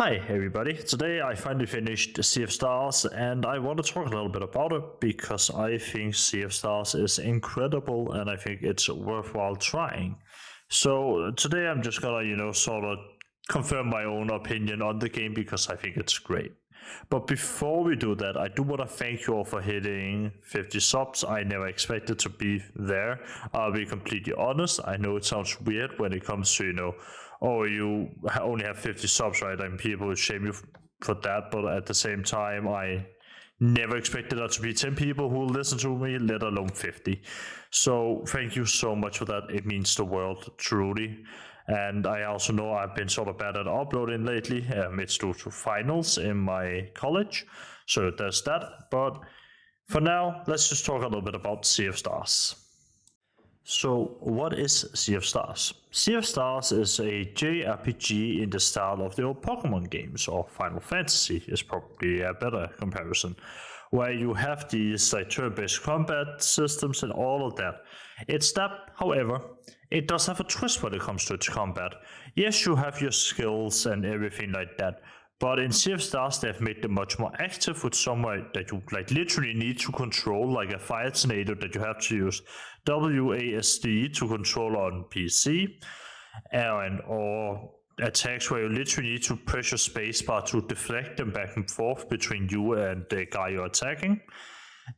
Hi everybody, today I finally finished Sea of Stars and I want to talk a little bit about it because I think Sea of Stars is incredible and I think it's worthwhile trying. So today I'm just gonna, sort of confirm my own opinion on the game because I think it's great. But before we do that, I do want to thank you all for hitting 50 subs. I never expected to be there. I'll be completely honest. I know it sounds weird when it comes to, oh, you only have 50 subs, right? And people will shame you for that. But at the same time, I never expected there to be 10 people who will listen to me, let alone 50. So thank you so much for that. It means the world, truly. And I also know I've been sort of bad at uploading lately. It's due to finals in my college. So there's that. But for now, let's just talk a little bit about Sea of Stars. So what is Sea of Stars? Sea of Stars is a jrpg in the style of the old Pokemon games, or Final Fantasy is probably a better comparison, where you have these like turn-based combat systems and all of that. It's that, however, it does have a twist when it comes to its combat. Yes, you have your skills and everything like that, but in Sea of Stars they've made them much more active with somewhere that you like literally need to control, like a fire tornado that you have to use WASD to control on PC, or attacks where you literally need to press your spacebar to deflect them back and forth between you and the guy you're attacking.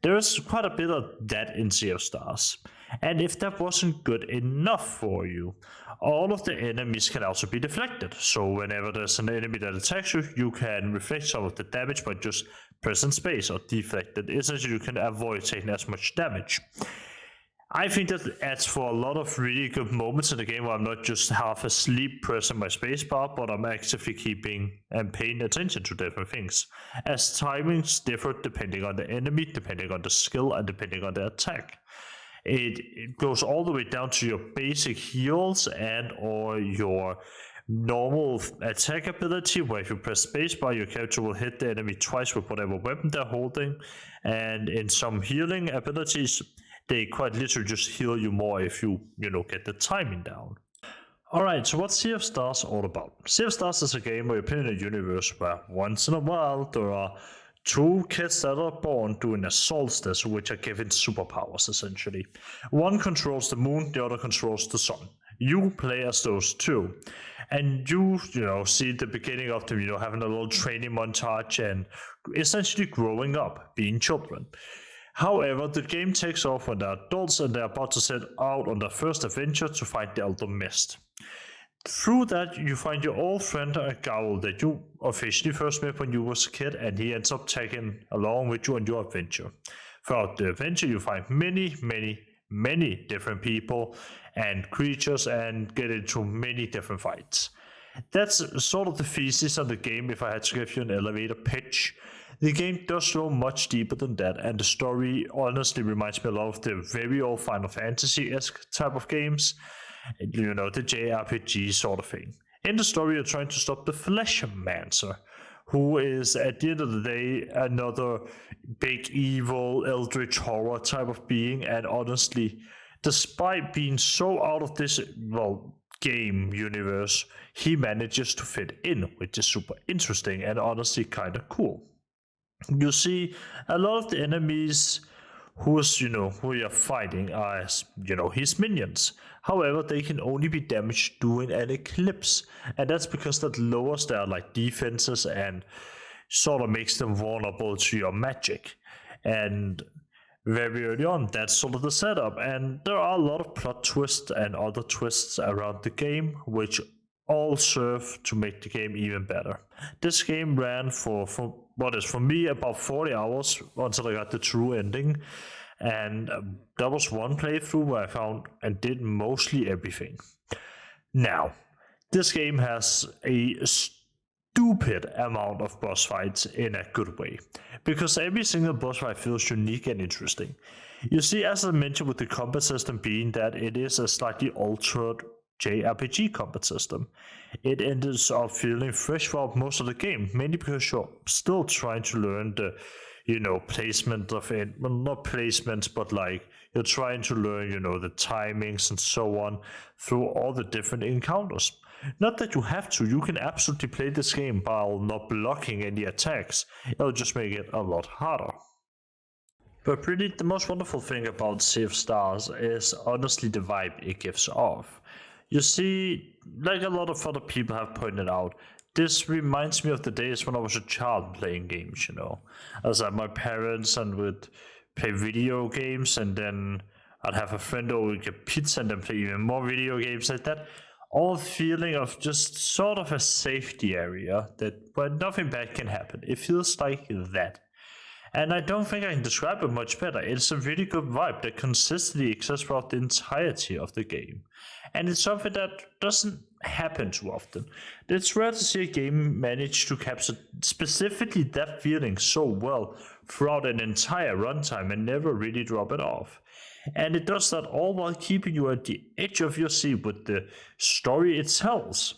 There's quite a bit of that in Sea of Stars. And if that wasn't good enough for you, all of the enemies can also be deflected. So whenever there's an enemy that attacks you, you can reflect some of the damage by just pressing space or deflect it. Essentially, you can avoid taking as much damage. I think that adds for a lot of really good moments in the game where I'm not just half asleep pressing my spacebar, but I'm actively keeping and paying attention to different things, as timings differ depending on the enemy, depending on the skill, and depending on the attack. It goes all the way down to your basic heals and or your normal attack ability, where if you press spacebar, your character will hit the enemy twice with whatever weapon they're holding, and in some healing abilities, they quite literally just heal you more if you get the timing down. Alright, so what's Sea of Stars all about? Sea of Stars is a game where you play in a universe where once in a while there are two kids that are born during a solstice, which are given superpowers essentially. One controls the moon, the other controls the sun. You play as those two, and you see the beginning of them, having a little training montage and essentially growing up, being children. However, the game takes off when they're adults and they're about to set out on their first adventure to find the Elder Mist. Through that, you find your old friend Gaul that you officially first met when you was a kid, and he ends up tagging along with you on your adventure. Throughout the adventure, you find many different people and creatures and get into many different fights. That's sort of the thesis of the game if I had to give you an elevator pitch. The game does go much deeper than that, and the story honestly reminds me a lot of the very old Final Fantasy-esque type of games, the JRPG sort of thing. In the story, you're trying to stop the Fleshmancer, who is, at the end of the day, another big evil eldritch horror type of being, and honestly, despite being so out of this, game universe, he manages to fit in, which is super interesting and honestly kind of cool. You see, a lot of the enemies who you're fighting are, his minions. However, they can only be damaged during an eclipse, and that's because that lowers their defenses and sort of makes them vulnerable to your magic. And very early on, that's sort of the setup, and there are a lot of plot twists and other twists around the game, which all serve to make the game even better. This game ran for me about 40 hours until I got the true ending, and that was one playthrough where I found and did mostly everything. Now, this game has a stupid amount of boss fights in a good way, because every single boss fight feels unique and interesting. You see, as I mentioned, with the combat system being that it is a slightly altered JRPG combat system, it ends up feeling fresh throughout most of the game, mainly because you're still trying to learn the placement of it. Well, not placements, but you're trying to learn the timings and so on through all the different encounters. Not that you have to, you can absolutely play this game while not blocking any attacks. It'll just make it a lot harder. But really, the most wonderful thing about Sea of Stars is honestly the vibe it gives off. You see, like a lot of other people have pointed out, this reminds me of the days when I was a child playing games, you know. I was at my parents and would play video games, and then I'd have a friend over, get pizza, and then play even more video games like that. All feeling of just sort of a safety area that where nothing bad can happen. It feels like that. And I don't think I can describe it much better. It's a really good vibe that consistently exists throughout the entirety of the game. And it's something that doesn't happen too often. It's rare to see a game manage to capture specifically that feeling so well throughout an entire runtime and never really drop it off. And it does that all while keeping you at the edge of your seat with the story it tells.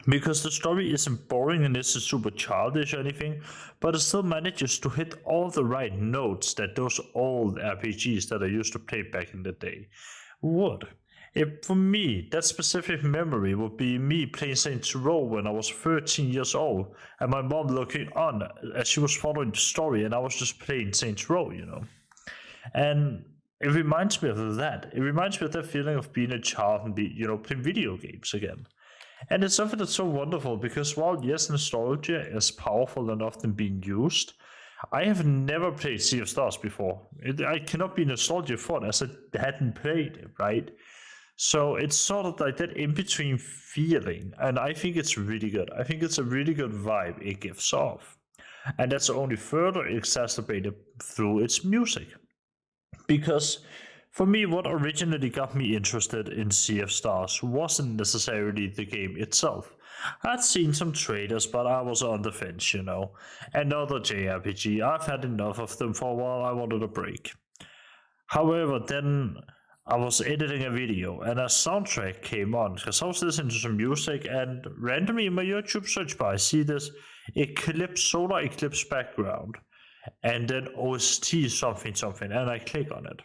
Because the story isn't boring and isn't super childish or anything, but it still manages to hit all the right notes that those old RPGs that I used to play back in the day would. For me, that specific memory would be me playing Saints Row when I was 13 years old, and my mom looking on as she was following the story, and I was just playing Saints Row, you know. And it reminds me of that. It reminds me of that feeling of being a child and playing video games again. And it's something that's so wonderful because while yes, nostalgia is powerful and often being used, I have never played Sea of Stars before. I cannot be nostalgic for it as I hadn't played it, right? So it's sort of like that in-between feeling, and I think it's really good. I think it's a really good vibe it gives off. And that's only further exacerbated through its music. Because for me, what originally got me interested in Sea of Stars wasn't necessarily the game itself. I'd seen some trailers, but I was on the fence, you know. Another jrpg, I've had enough of them for a while, I wanted a break. However, then I was editing a video and a soundtrack came on because I was listening to some music, and randomly in my YouTube search bar I see this solar eclipse background and then OST something, and I click on it.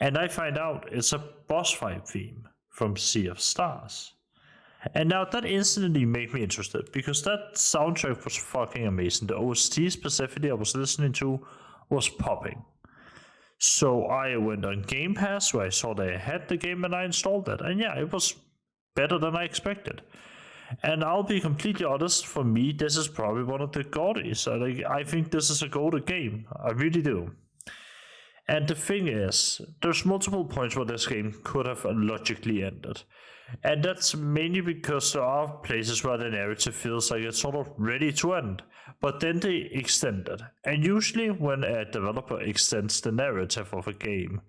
And I find out it's a boss fight theme from Sea of Stars. And now that instantly made me interested because that soundtrack was fucking amazing. The OST specifically I was listening to was popping. So I went on Game Pass where I saw they had the game and I installed it. And yeah, it was better than I expected. And I'll be completely honest, for me, this is probably one of the goodies. I think this is a goated game. I really do. And the thing is, there's multiple points where this game could have logically ended. And that's mainly because there are places where the narrative feels like it's sort of ready to end, but then they extend it. And usually when a developer extends the narrative of a game,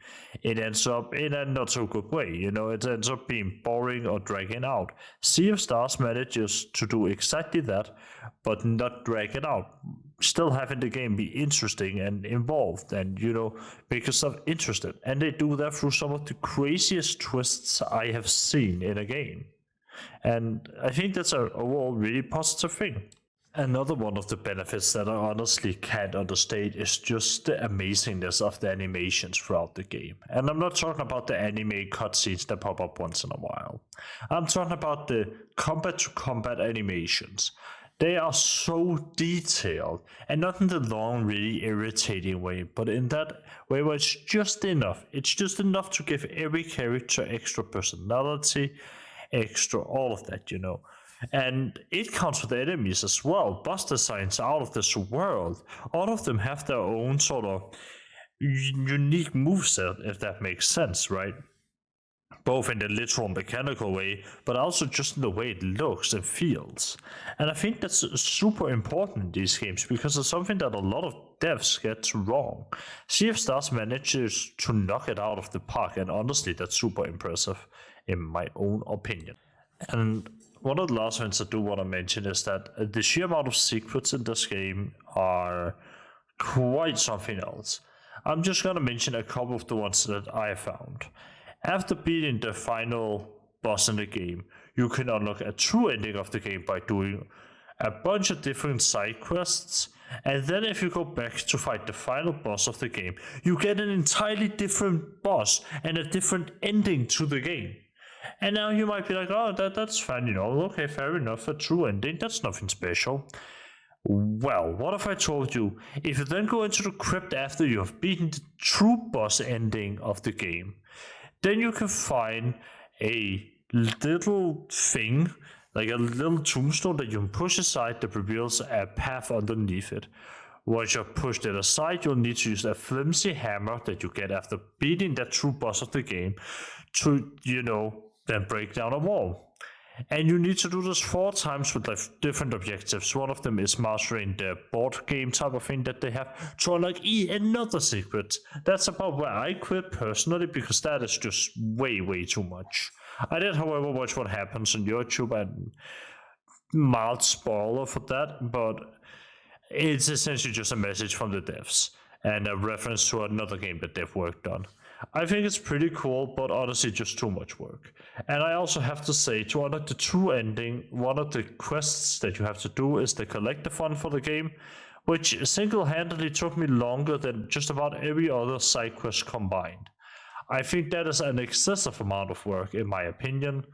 it ends up in a not so good way, you know, it ends up being boring or dragging out. Sea of Stars manages to do exactly that, but not drag it out. Still having the game be interesting and involved and, you know, make yourself interested. And they do that through some of the craziest twists I have seen in a game. And I think that's a overall really positive thing. Another one of the benefits that I honestly can't understate is just the amazingness of the animations throughout the game. And I'm not talking about the anime cutscenes that pop up once in a while. I'm talking about the combat to combat animations. They are so detailed, and not in the long, really irritating way, but in that way where it's just enough. It's just enough to give every character extra personality, extra all of that, you know. And it counts for the enemies as well. Boss designs out of this world. All of them have their own sort of unique moveset, if that makes sense, right? Both in the literal mechanical way, but also just in the way it looks and feels. And I think that's super important in these games because it's something that a lot of devs get wrong. Sea of Stars manages to knock it out of the park, and honestly, that's super impressive in my own opinion. And one of the last things I do want to mention is that the sheer amount of secrets in this game are quite something else. I'm just going to mention a couple of the ones that I found. After beating the final boss in the game, you can unlock a true ending of the game by doing a bunch of different side quests, and then if you go back to fight the final boss of the game, you get an entirely different boss and a different ending to the game. And now you might be like, oh, that's fine, okay, fair enough, a true ending, that's nothing special. Well, what if I told you, if you then go into the crypt after you have beaten the true boss ending of the game, then you can find a little thing, like a little tombstone that you can push aside that reveals a path underneath it. Once you've pushed it aside, you'll need to use a flimsy hammer that you get after beating that true boss of the game to, then break down a wall. And you need to do this 4 times with like different objectives. One of them is mastering the board game type of thing that they have to unlock another secret. That's about where I quit personally, because that is just way too much. I did, however, watch what happens on YouTube, and mild spoiler for that, but it's essentially just a message from the devs and a reference to another game that they've worked on. I think it's pretty cool, but honestly just too much work. And I also have to say, to unlock the true ending, one of the quests that you have to do is the collect the fund for the game, which single-handedly took me longer than just about every other side quest combined. I think that is an excessive amount of work, in my opinion,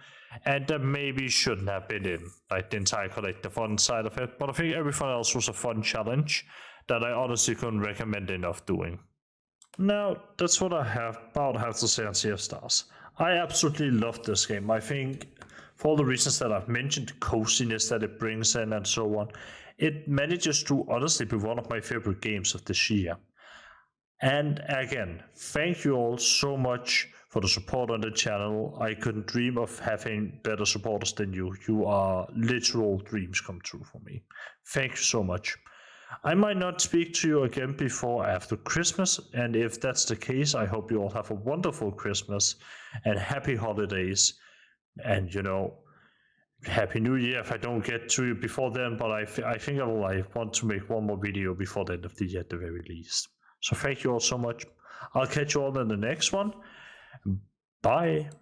and that maybe shouldn't have been in like the entire collect the fund side of it, but I think everything else was a fun challenge that I honestly couldn't recommend enough doing. Now, that's what I have to say on Sea of Stars. I absolutely love this game. I think for all the reasons that I've mentioned, the coziness that it brings in and so on, it manages to honestly be one of my favorite games of this year. And again, thank you all so much for the support on the channel. I couldn't dream of having better supporters than you. You are literal dreams come true for me. Thank you so much. I might not speak to you again before after Christmas, and if that's the case, I hope you all have a wonderful Christmas and happy holidays, and Happy New Year if I don't get to you before then, but I think I want to make one more video before the end of the year at the very least. So thank you all so much. I'll catch you all in the next one. Bye.